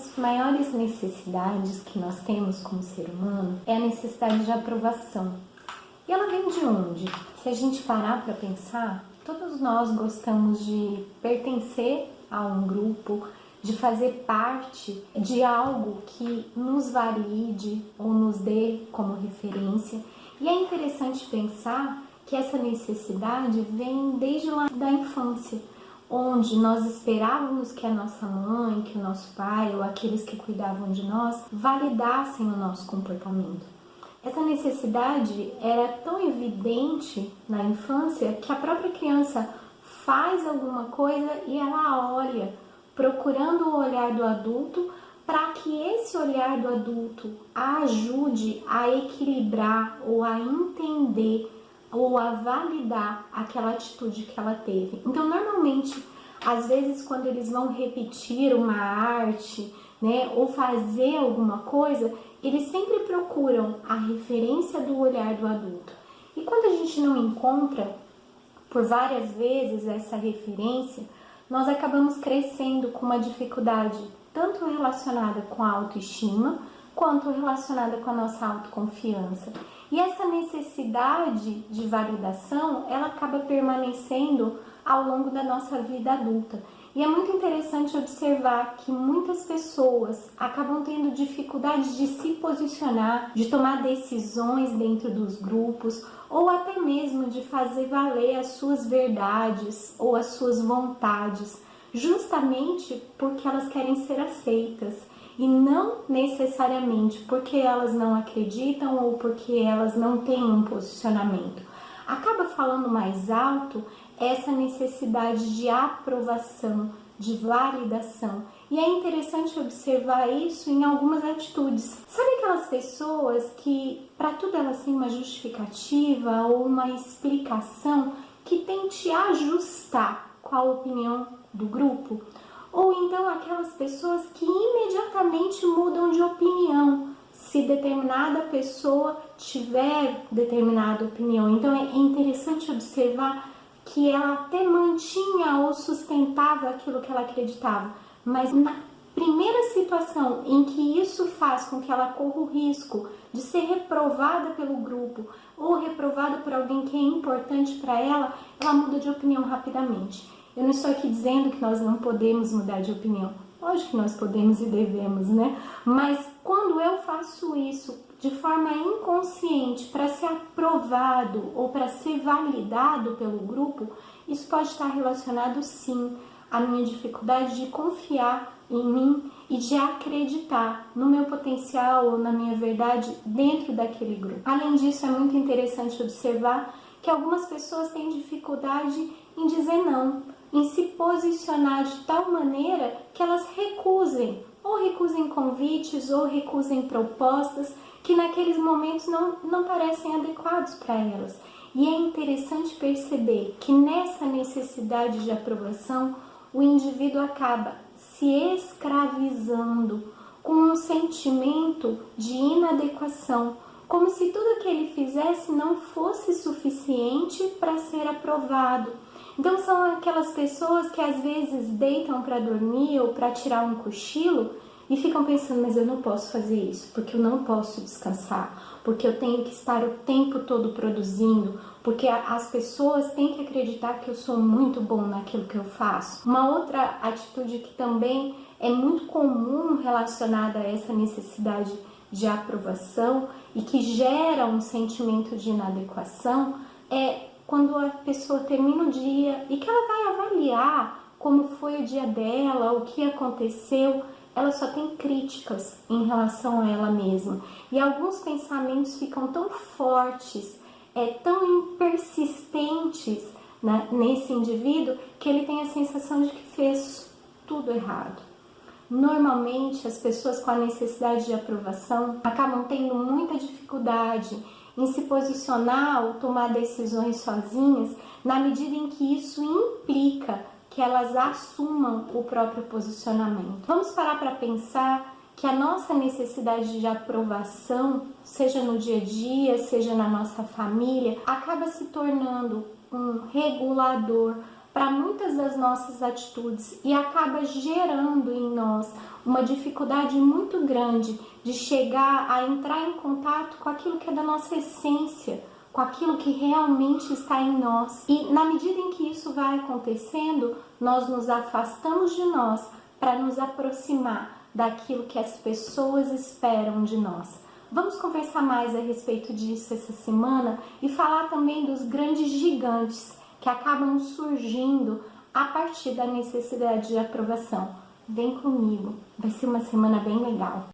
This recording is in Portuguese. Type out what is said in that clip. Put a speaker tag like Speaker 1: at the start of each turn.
Speaker 1: das maiores necessidades que nós temos como ser humano é a necessidade de aprovação. E ela vem de onde? Se a gente parar para pensar, todos nós gostamos de pertencer a um grupo, de fazer parte de algo que nos valide ou nos dê como referência. E é interessante pensar que essa necessidade vem desde lá da infância, onde nós esperávamos que a nossa mãe, que o nosso pai ou aqueles que cuidavam de nós validassem o nosso comportamento. Essa necessidade era tão evidente na infância que a própria criança faz alguma coisa e ela olha, procurando o olhar do adulto, para que esse olhar do adulto a ajude a equilibrar ou a entender ou a validar aquela atitude que ela teve. Então, normalmente, às vezes, quando eles vão repetir uma arte, né, ou fazer alguma coisa, eles sempre procuram a referência do olhar do adulto. E quando a gente não encontra, por várias vezes, essa referência, nós acabamos crescendo com uma dificuldade tanto relacionada com a autoestima, quanto relacionada com a nossa autoconfiança. E essa necessidade de validação, ela acaba permanecendo ao longo da nossa vida adulta. E é muito interessante observar que muitas pessoas acabam tendo dificuldade de se posicionar, de tomar decisões dentro dos grupos, ou até mesmo de fazer valer as suas verdades ou as suas vontades, justamente porque elas querem ser aceitas e não necessariamente porque elas não acreditam ou porque elas não têm um posicionamento. Acaba falando mais alto essa necessidade de aprovação, de validação. E é interessante observar isso em algumas atitudes. Sabe aquelas pessoas que para tudo elas têm uma justificativa ou uma explicação que tente ajustar com a opinião do grupo? Ou então aquelas pessoas que imediatamente mudam de opinião se determinada pessoa tiver determinada opinião. Então é interessante observar que ela até mantinha ou sustentava aquilo que ela acreditava, mas na primeira situação em que isso faz com que ela corra o risco de ser reprovada pelo grupo ou reprovada por alguém que é importante para ela, ela muda de opinião rapidamente. Eu não estou aqui dizendo que nós não podemos mudar de opinião. Lógico que nós podemos e devemos, né? Mas quando eu faço isso de forma inconsciente para ser aprovado ou para ser validado pelo grupo, isso pode estar relacionado sim à minha dificuldade de confiar em mim e de acreditar no meu potencial ou na minha verdade dentro daquele grupo. Além disso, é muito interessante observar que algumas pessoas têm dificuldade em dizer não, em se posicionar de tal maneira que elas recusem convites ou recusem propostas que naqueles momentos não parecem adequados para elas. E é interessante perceber que nessa necessidade de aprovação, o indivíduo acaba se escravizando com um sentimento de inadequação, como se tudo que ele fizesse não fosse suficiente para ser aprovado. Então são aquelas pessoas que às vezes deitam para dormir ou para tirar um cochilo e ficam pensando, mas eu não posso fazer isso, porque eu não posso descansar, porque eu tenho que estar o tempo todo produzindo, porque as pessoas têm que acreditar que eu sou muito bom naquilo que eu faço. Uma outra atitude que também é muito comum relacionada a essa necessidade de aprovação e que gera um sentimento de inadequação é quando a pessoa termina o dia e que ela vai avaliar como foi o dia dela, o que aconteceu, ela só tem críticas em relação a ela mesma. E alguns pensamentos ficam tão fortes, tão persistentes nesse indivíduo, que ele tem a sensação de que fez tudo errado. Normalmente, as pessoas com a necessidade de aprovação acabam tendo muita dificuldade em se posicionar ou tomar decisões sozinhas, na medida em que isso implica que elas assumam o próprio posicionamento. Vamos parar para pensar que a nossa necessidade de aprovação, seja no dia a dia, seja na nossa família, acaba se tornando um regulador para muitas das nossas atitudes e acaba gerando em nós uma dificuldade muito grande de chegar a entrar em contato com aquilo que é da nossa essência, com aquilo que realmente está em nós. E na medida em que isso vai acontecendo, nós nos afastamos de nós para nos aproximar daquilo que as pessoas esperam de nós. Vamos conversar mais a respeito disso essa semana e falar também dos grandes gigantes que acabam surgindo a partir da necessidade de aprovação. Vem comigo, vai ser uma semana bem legal.